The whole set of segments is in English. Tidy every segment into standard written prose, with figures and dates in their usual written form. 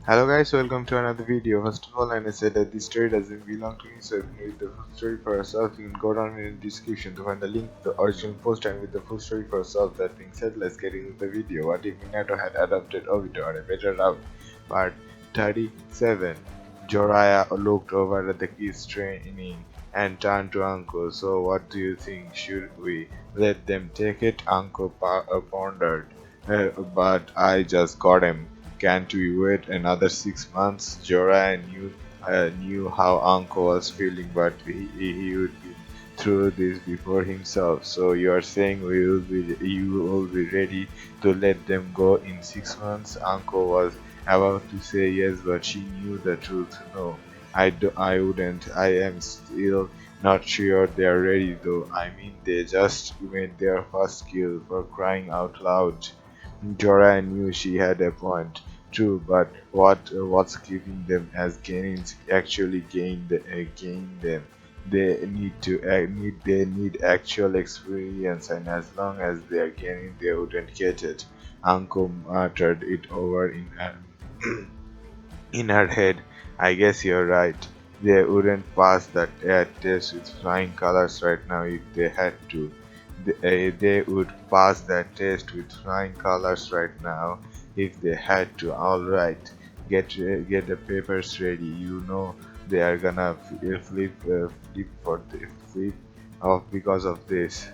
Hello guys, welcome to another video. First of all, I said that this story doesn't belong to me, so if you need the full story for yourself, you can go down in the description to find the link to the original post and with the full story for yourself. That being said, let's get into the video. What if Minato had adopted Obito on a better route? Part 37. Joraya looked over at the kids training and turned to Uncle. So what do you think? Should we let them take it? Uncle pondered. But I just got him. Can't we wait another 6 months? Jorah knew how Uncle was feeling, but he would be through this before himself. So you are saying you will be ready to let them go in 6 months? Uncle was about to say yes, but she knew the truth. No, I wouldn't. I am still not sure they are ready though. I mean, they just made their first kill, for crying out loud. Jorah knew she had a point. True, but what's keeping them as gains actually gain them? They need actual experience, and as long as they are gaining, they wouldn't get it. Uncle muttered it over in her head. I guess you're right. They wouldn't pass that air test with flying colors right now if they had to. They would pass that test with flying colors right now if they had to. Alright, get the papers ready. You know they are gonna flip off because of this.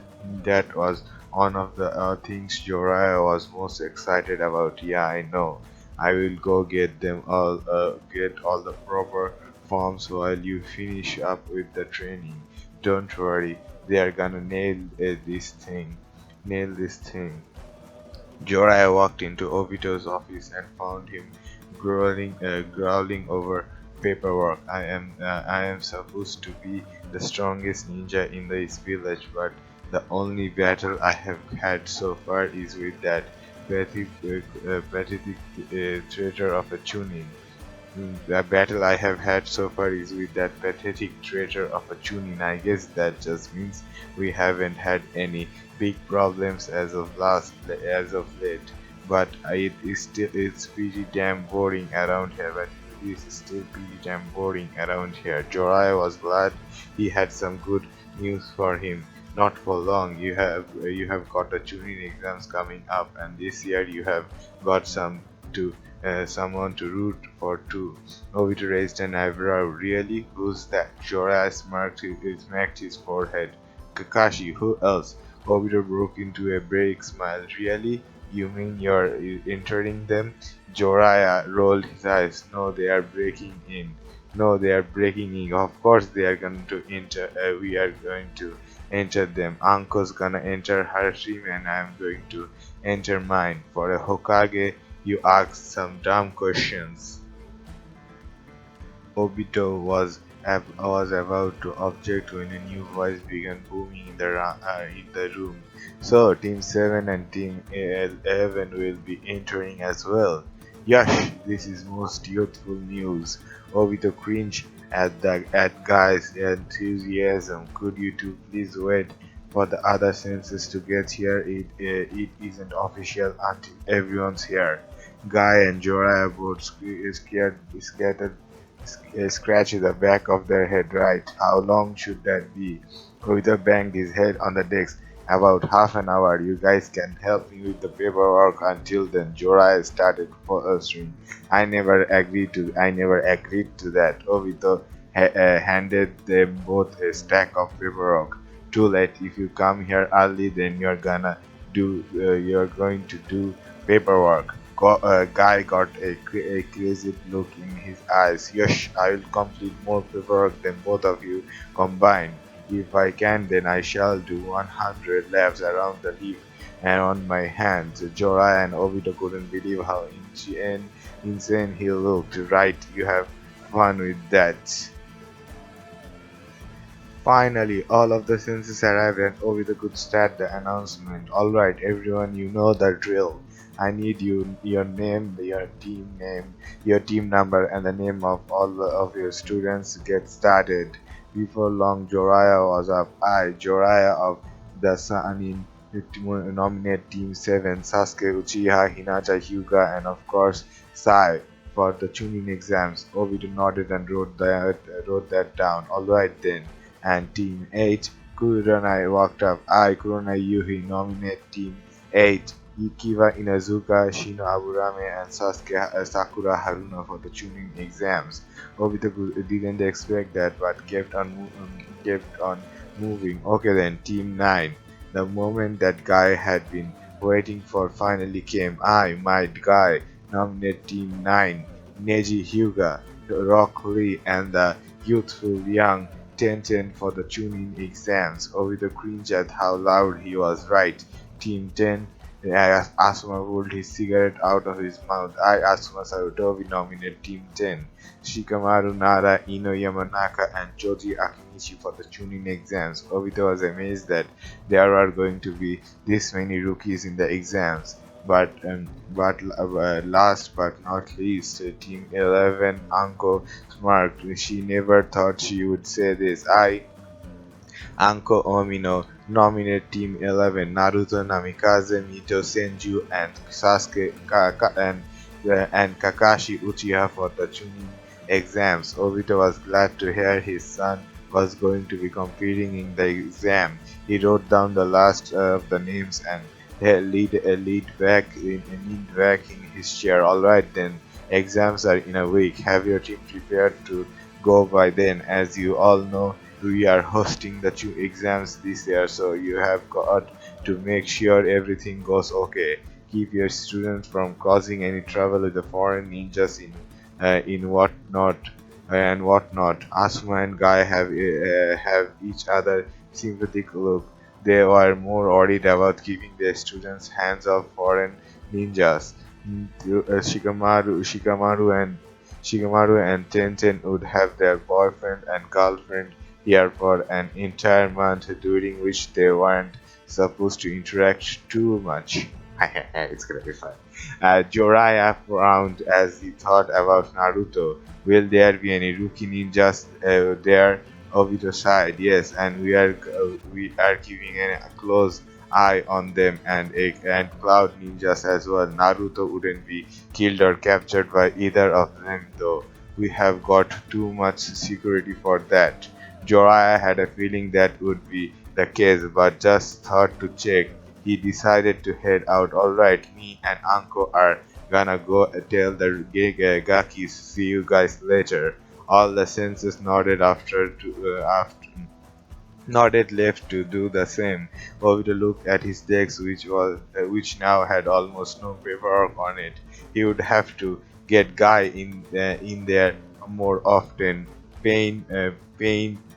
That was one of the things Jorah was most excited about. Yeah, I know. I will go get all the proper forms while you finish up with the training. Don't worry, they are gonna nail this thing. Jorah walked into Obito's office and found him growling over paperwork. I am supposed to be the strongest ninja in this village, but the only battle I have had so far is with that pathetic traitor of a Chunin. The battle I have had so far is with that pathetic traitor of a Chunin. I guess that just means we haven't had any big problems as of late. But it's pretty damn boring around here. But it is still pretty damn boring around here. Jorah was glad he had some good news for him. Not for long. You have got the Chunin exams coming up, and this year you have got to someone to root for too. Obito raised an eyebrow. Really? Who's that? Jorah smacked his forehead. Kakashi, who else? Obito broke into a break smile. Really? You mean you're entering them? Jorah rolled his eyes. No, they are breaking in. No, they are breaking in. Of course they are going to enter. We are going to enter them. Uncle's gonna enter her team and I'm going to enter mine. For a Hokage, you ask some dumb questions. Obito was about to object when a new voice began booming in the room. So, Team 7 and Team 11 will be entering as well. Yush, this is most youthful news. Obito cringed at Guy's enthusiasm. Could you two please wait for the other senses to get here? It isn't official until everyone's here. Guy and Jorah both scratch the back of their head. Right, how long should that be? Obito banged his head on the desk. About half an hour. You guys can help me with the paperwork until then. Jorah started fostering. I never agreed to that. Obito handed them both a stack of paperwork. Too late. If you come here early, then you're going to do paperwork. Guy got a crazy look in his eyes. Yes, I will complete more paperwork than both of you combined. If I can, then I shall do 100 laps around the leaf and on my hands. Jorah and Obito couldn't believe how insane he looked. Right, you have fun with that. Finally, all of the senses arrived and Obito could start the announcement. Alright, everyone, you know the drill. I need your name, your team number, and the name of of your students. Get started. Before long, Joraya was up. Joraya of the Sanin, nominate Team 7, Sasuke, Uchiha, Hinata, Hyuga, and of course, Sai. for the tuning exams. Obito nodded and wrote that down. Alright then. And Team 8, Kuronai walked up. I, Kuronai Yuhi, nominate Team 8. Ikiwa Inazuka, Shino Aburame, and Sakura Haruna for the tuning exams. Obito didn't expect that, but kept on moving. Okay then, Team 9. The moment that guy had been waiting for finally came. I, my guy, nominate Team 9, Neji Hyuga, Rock Lee, and the youthful young Tenten for the tuning exams. Obito cringed at how loud he was right. Team 10, Asuma pulled his cigarette out of his mouth. I, Asuma Sarutobi, nominate Team 10. Shikamaru, Nara, Ino Yamanaka, and Joji Akinishi for the tuning exams. Obito was amazed that there are going to be this many rookies in the exams. But last but not least, Team 11, Anko smirked. She never thought she would say this. I, Anko Omino, nominate Team 11, Naruto, Namikaze, Mito, Senju, and and Kakashi Uchiha for the tuning exams. Obito was glad to hear his son was going to be competing in the exam. He wrote down the last of the names and leaned back in his chair. Alright then, exams are in a week. Have your team prepared to go by then? As you all know, we are hosting the two exams this year, so you have got to make sure everything goes okay. Keep your students from causing any trouble with the foreign ninjas in whatnot. Asuma and Guy have each other sympathetic look. They were more worried about keeping their students hands off foreign ninjas. Shikamaru and Tenten would have their boyfriend and girlfriend here for an entire month, during which they weren't supposed to interact too much. It's gonna be fun. Jiraiya frowned as he thought about Naruto. Will there be any rookie ninjas there? Obito sighed. Yes, and we are keeping a close eye on them and Cloud ninjas as well. Naruto wouldn't be killed or captured by either of them though. We have got too much security for that. Jiraiya had a feeling that would be the case, but just thought to check. He decided to head out. Alright, me and Anko are gonna go tell the Gakis. See you guys later. All the senses nodded left to do the same. Obito looked at his desk, which now had almost no paperwork on it. He would have to get Guy in there more often. Pain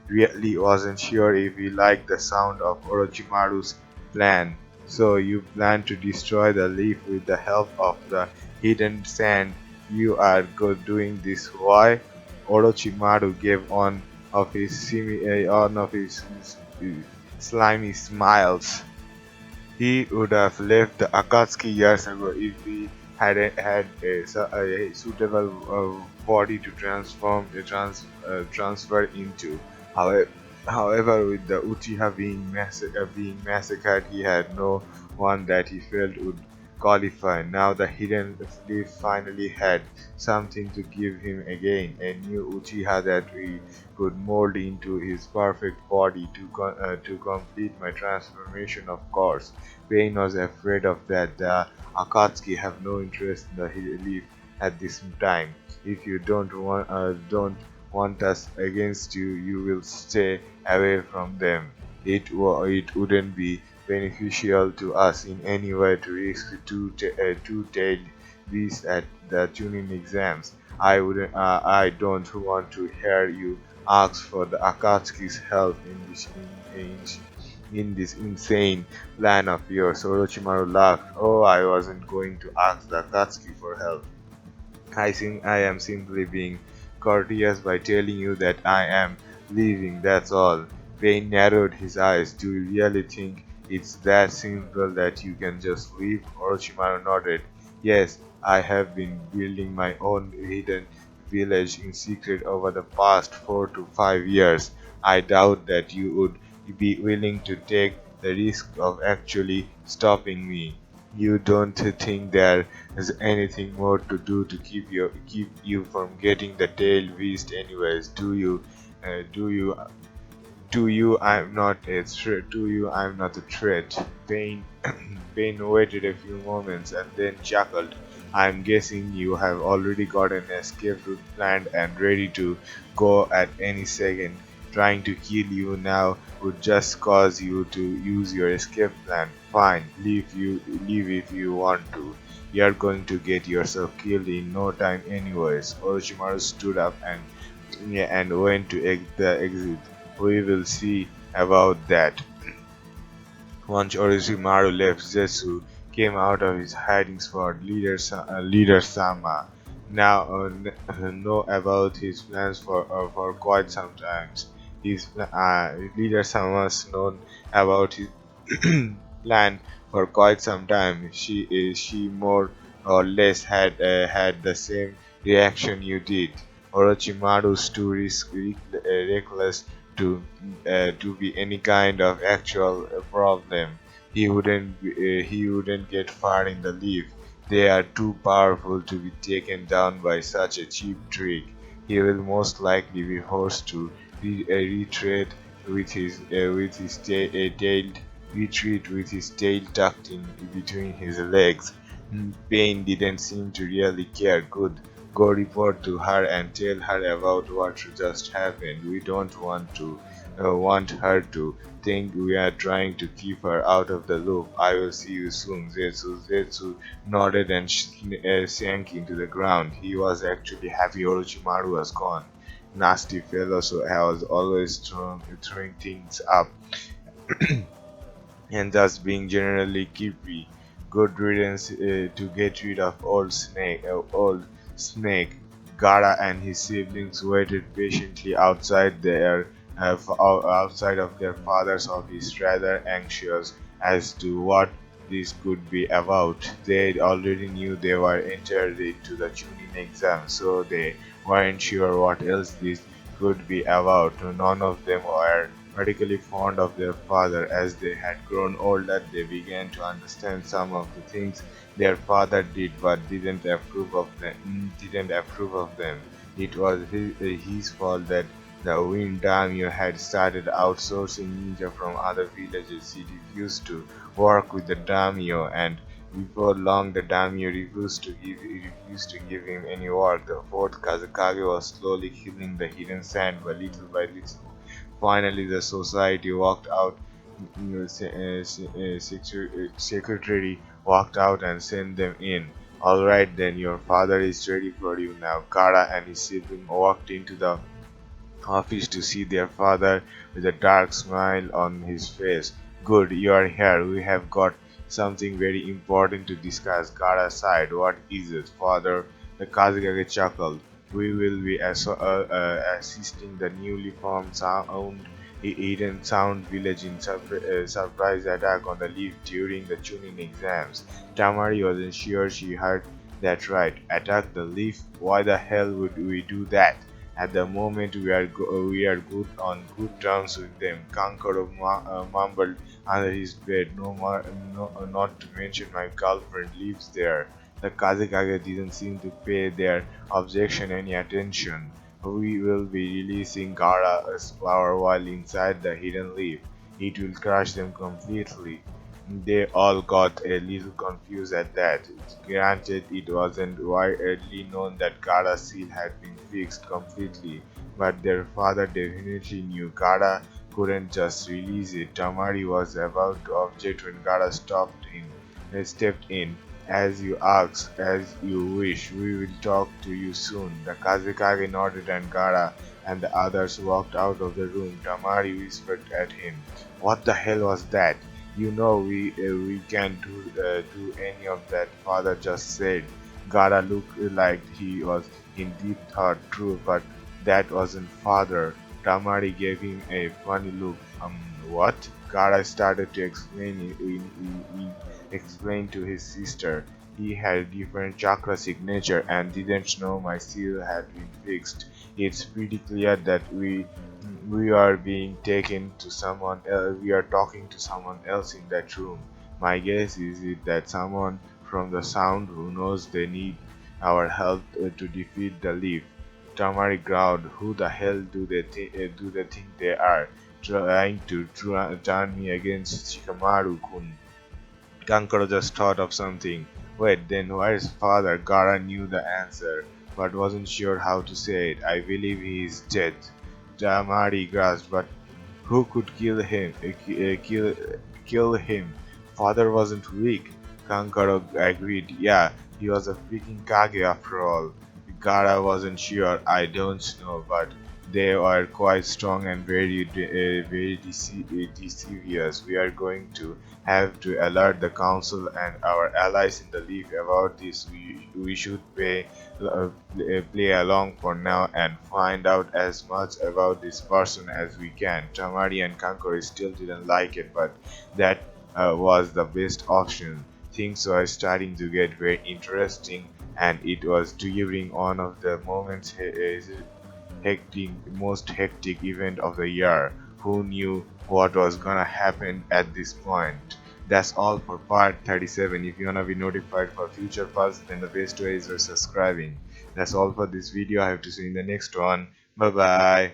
really wasn't sure if he liked the sound of Orochimaru's plan. So you plan to destroy the leaf with the help of the hidden sand. You are doing this. Why? Orochimaru gave one of his slimy smiles. He would have left the Akatsuki years ago if he had had a suitable body to transfer into. However, with the Uchiha being massacred, he had no one that he felt would qualify. Now the hidden leaf finally had something to give him again, a new Uchiha that he could mold into his perfect body to complete my transformation. Of course, Pain was afraid of that. The Akatsuki have no interest in the leaf at this time. If you don't want us against you, you will stay away from them. It wouldn't be beneficial to us in any way to risk two-tailed beast at the tuning exams. I don't want to hear you ask for the Akatsuki's help in this insane plan of yours. Orochimaru laughed. Oh, I wasn't going to ask the Akatsuki for help. I am simply being courteous by telling you that I am leaving, that's all. Pain narrowed his eyes. Do you really think it's that simple that you can just leave? Orochimaru nodded. Yes, I have been building my own hidden village in secret over the past 4 to 5 years. I doubt that you would be willing to take the risk of actually stopping me. You don't think there is anything more to do to keep you from getting the tail whisked anyways, do you? Do you? To you, I'm not a threat. To you, I'm not a threat. Pain, Pain waited a few moments and then chuckled. I'm guessing you have already got an escape route planned and ready to go at any second. Trying to kill you now would just cause you to use your escape plan. Fine, leave if you want to. You're going to get yourself killed in no time anyways. Orochimaru stood up and went to the exit. We will see about that. Once Orochimaru left, Zetsu came out of his hiding spot. Leader Sama now know about his plans for quite some time. Leader Sama's known about his plan for quite some time. She more or less had the same reaction you did. Orochimaru's too reckless to be any kind of actual problem. He wouldn't get far in the leaf. They are too powerful to be taken down by such a cheap trick. He will most likely be forced to retreat with his tail retreat with his tail tucked in between his legs. Pain didn't seem to really care. Good. Go report to her and tell her about what just happened. We don't want her to think we are trying to keep her out of the loop. I will see you soon. Zetsu nodded and sank into the ground. He was actually happy Orochimaru was gone. Nasty fellow, so I was always throwing things up and thus being generally creepy. Good riddance to get rid of old Snake. Gara and his siblings waited patiently outside of their father's office, rather anxious as to what this could be about. They already knew they were entered into the tuning exam, so they weren't sure what else this could be about. None of them were particularly fond of their father. As they had grown older, they began to understand some of the things their father did, but Didn't approve of them. It was his fault that the Wind Daimyo had started outsourcing ninja from other villages. He refused to work with the daimyo, and before long the daimyo refused to give him any work. The fourth Kazekage was slowly killing the hidden sand by little. Finally, the society walked out. Secretary walked out and sent them in. All right, then your father is ready for you now. Kara and his sibling walked into the office to see their father with a dark smile on his face. Good, you are here. We have got something very important to discuss. Kara sighed. What is it, father? The Kazekage chuckled. We will be assisting the newly formed Eden Sound village in surprise attack on the leaf during the tuning exams. Tamari wasn't sure she heard that right. Attack the leaf? Why the hell would we do that? At the moment, we are good on good terms with them. Kankaro mumbled under his breath. Not to mention my girlfriend lives there. The Kazekage didn't seem to pay their objection any attention. We will be releasing Gara's power while inside the hidden leaf. It will crush them completely. They all got a little confused at that. Granted, it wasn't widely known that Gara's seal had been fixed completely, but their father definitely knew Gara couldn't just release it. Tamari was about to object when Gara stepped in. As you ask, as you wish, we will talk to you soon. The Kazekage nodded and Gara and the others walked out of the room. Tamari whispered at him, "What the hell was that?" You know we can't do any of that, father just said. Gara looked like he was in deep thought. True, but that wasn't father. Tamari gave him a funny look. What? Gara started to explain to his sister. He had a different chakra signature and didn't know my seal had been fixed. It's pretty clear that we are being taken to someone else. We are talking to someone else in that room. My guess is it that someone from the Sound who knows they need our help to defeat the Leaf. Tamari growled, "Who the hell do they think they are, trying to turn me against Shikamaru-kun?" Kankaro just thought of something. Wait, then where's father? Gara knew the answer, but wasn't sure how to say it. "I believe he is dead." Tamari gasped, "But who could kill him? Father wasn't weak." Kankaro agreed. "Yeah, he was a freaking Kage after all." Gara wasn't sure. "I don't know, but they were quite strong and very deceivious. We are going to have to alert the council and our allies in the leaf about this. We should play along for now and find out as much about this person as we can." Tamari and Kankori still didn't like it, but that was the best option. Things were starting to get very interesting, and it was during one of the moments most hectic event of the year. Who knew what was gonna happen at this point? That's all for part 37. If you wanna be notified for future parts, then the best way is by subscribing. That's all for this video. I have to see you in the next one. Bye bye.